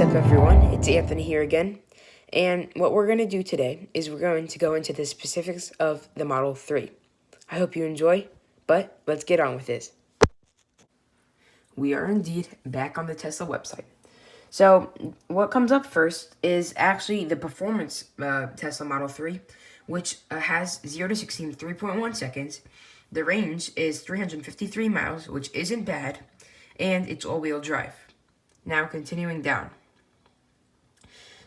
up, everyone? It's Anthony here again, and what we're going to do today is we're going to go into the specifics of the Model 3. I hope you enjoy, but let's get on with this. We are indeed back on the Tesla website. So what comes up first is actually the performance Tesla Model 3, which has 0 to 60 in 3.1 seconds. The range is 353 miles, which isn't bad, and it's all-wheel drive. Now continuing down.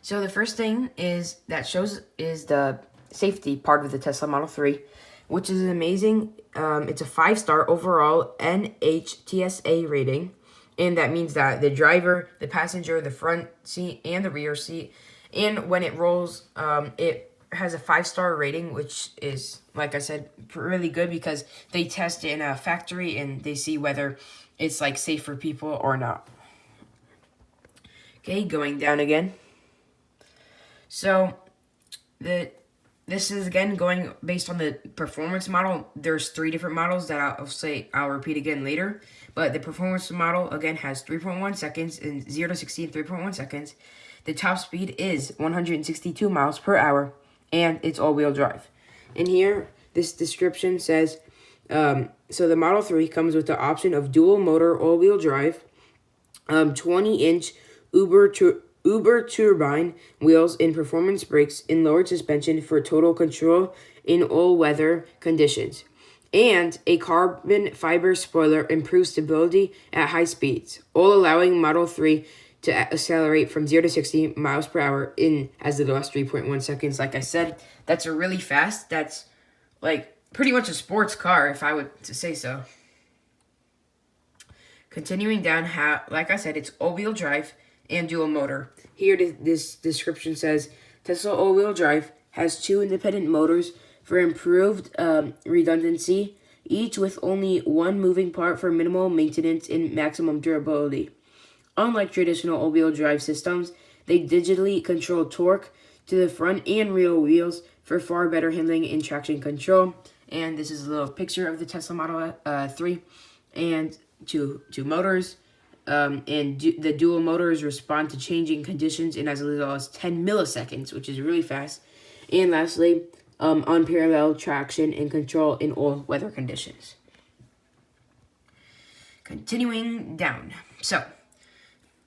So the first thing is the safety part of the Tesla Model 3, which is amazing. It's a 5-star overall NHTSA rating, and that means that the driver, the passenger, the front seat, and the rear seat, and when it rolls, it has a 5-star rating, which is, like I said, really good because they test it in a factory and they see whether it's like safe for people or not. Okay, going down again. So this is again going based on the performance model. There's 3 different models that I'll repeat again later. But the performance model again has 3.1 seconds and 0 to 60 in 3.1 seconds. The top speed is 162 miles per hour, and it's all-wheel drive. And here, this description says, so the Model 3 comes with the option of dual motor all-wheel drive, 20-inch Uber turbine wheels and performance brakes in lowered suspension for total control in all weather conditions. And a carbon fiber spoiler improves stability at high speeds, all allowing Model 3 to accelerate from 0 to 60 miles per hour in as little as 3.1 seconds. Like I said, that's a really fast. That's like pretty much a sports car, if I would to say so. Continuing down, like I said, it's all-wheel drive and dual motor. Here, this description says, Tesla all-wheel drive has 2 independent motors for improved redundancy, each with only 1 moving part for minimal maintenance and maximum durability. Unlike traditional all-wheel drive systems, they digitally control torque to the front and rear wheels for far better handling and traction control. And this is a little picture of the Tesla Model 3 and two motors. The dual motors respond to changing conditions in as little as 10 milliseconds, which is really fast. And lastly, unparalleled traction and control in all weather conditions. Continuing down. So,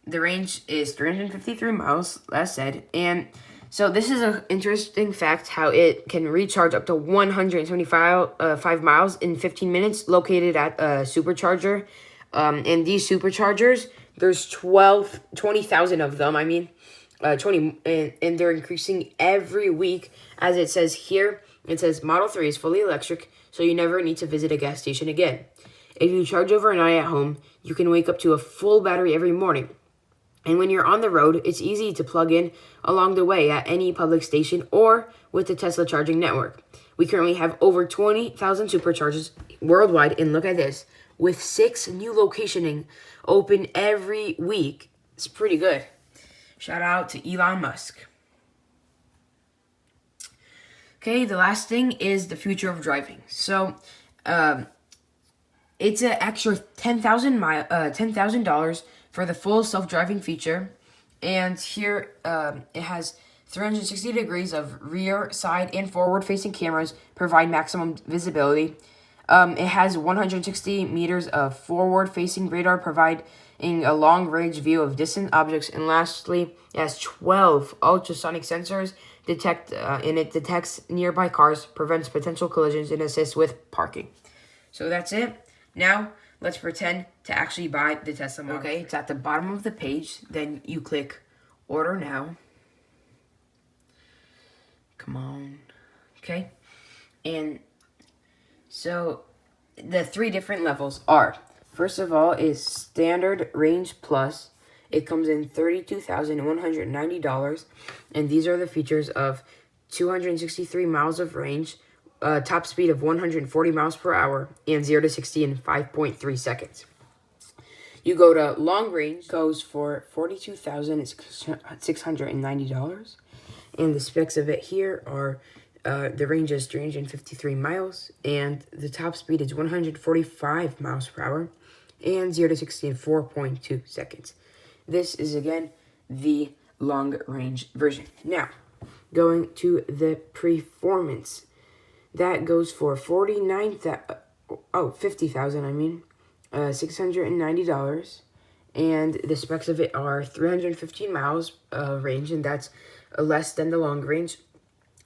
the range is 353 miles, as said. And so this is an interesting fact how it can recharge up to 175 miles in 15 minutes, located at a supercharger. And these superchargers, there's 20,000 of them. 20, and they're increasing every week. As it says here, it says Model 3 is fully electric, so you never need to visit a gas station again. If you charge overnight at home, you can wake up to a full battery every morning. And when you're on the road, it's easy to plug in along the way at any public station or with the Tesla charging network. We currently have over 20,000 superchargers worldwide, and look at this, with 6 new locations open every week. It's pretty good. Shout out to Elon Musk. Okay, the last thing is the future of driving. So, it's an extra $10,000 for the full self-driving feature, and here it has 360 degrees of rear, side, and forward-facing cameras provide maximum visibility. It has 160 meters of forward-facing radar providing a long-range view of distant objects. And lastly, it has 12 ultrasonic sensors and it detects nearby cars, prevents potential collisions, and assists with parking. So that's it. Now, let's pretend to actually buy the Tesla Model. Okay, it's at the bottom of the page. Then you click Order Now. Come on. Okay. And so the 3 different levels are, first of all, is Standard Range Plus. It comes in $32,190, and these are the features of 263 miles of range, top speed of 140 miles per hour, and 0 to 60 in 5.3 seconds. You go to Long Range, goes for $42,690, and the specs of it here are the range is 353 miles, and the top speed is 145 miles per hour, and 0 to 60 in 4.2 seconds. This is, again, the long-range version. Now, going to the performance. That goes for $50,000, $690. And the specs of it are 315 miles range, and that's less than the long range.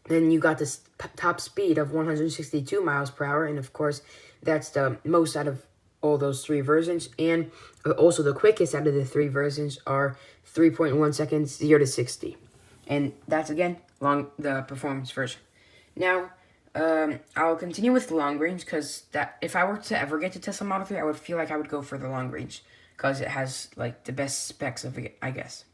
Then you got this top speed of 162 miles per hour, and of course, that's the most out of all those three versions. And also the quickest out of the three versions are 3.1 seconds, 0 to 60. And that's, again, the performance version. Now, I'll continue with the long range, because if I were to ever get to Tesla Model 3, I would feel like I would go for the long range, because it has, like, the best specs of it, I guess.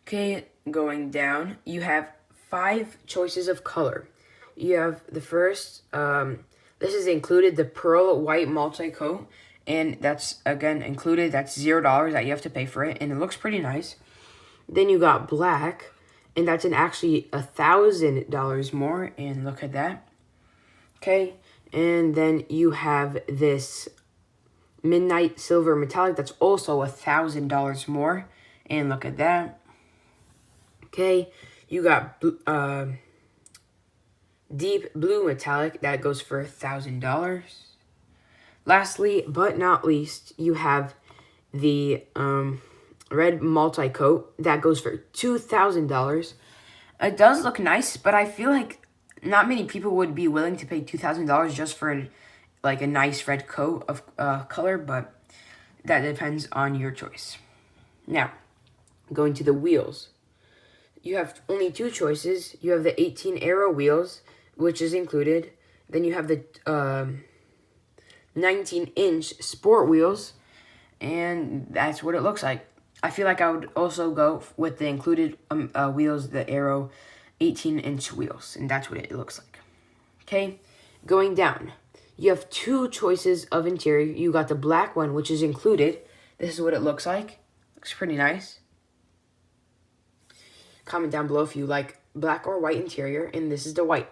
Okay, going down, you have 5 choices of color. You have the first, this is included, the pearl white multi-coat, and that's, again, included. That's $0 that you have to pay for it, and it looks pretty nice. Then you got black, and that's actually $1,000 more, and look at that. Okay, and then you have this midnight silver metallic, that's also $1,000 more, and look at that. Okay, you got deep blue metallic, that goes for $1,000. Lastly, but not least, you have the red multi-coat, that goes for $2,000. It does look nice, but I feel like not many people would be willing to pay $2,000 just for like a nice red coat of color, but that depends on your choice. Now, going to the wheels. You have only 2 choices. You have the 18 Aero wheels, which is included. Then you have the 19-inch sport wheels, and that's what it looks like. I feel like I would also go with the included wheels, the Aero 18-inch wheels, and that's what it looks like. Okay, going down. You have 2 choices of interior. You got the black one, which is included. This is what it looks like. Looks pretty nice. Comment down below if you like black or white interior, and this is the white.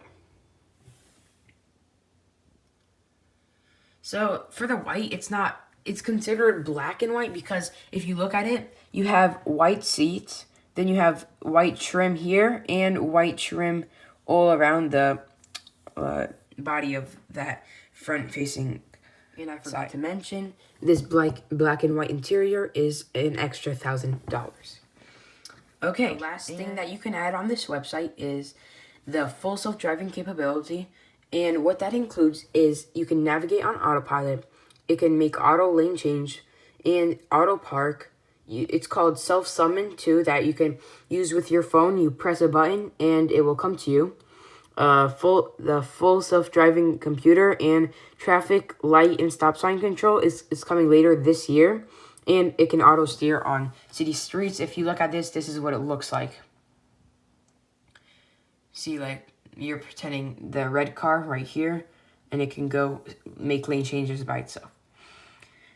So for the white, it's considered black and white, because if you look at it, you have white seats, then you have white trim here, and white trim all around the body of that front-facing. And I forgot to mention, this black and white interior is an extra $1,000. Okay, the last thing that you can add on this website is the full self-driving capability. And what that includes is you can navigate on autopilot, it can make auto lane change, and auto park. It's called self-summon too, that you can use with your phone. You press a button and it will come to you. The full self-driving computer and traffic light and stop sign control is coming later this year. And it can auto steer on city streets. If you look at this, this is what it looks like. See, like, you're pretending the red car right here, and it can go make lane changes by itself.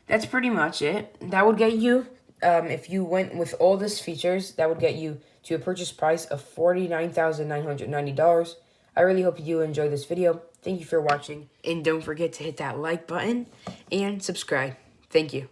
That's pretty much it. That would get you, if you went with all these features, that would get you to a purchase price of $49,990. I really hope you enjoyed this video. Thank you for watching, and don't forget to hit that like button and subscribe. Thank you.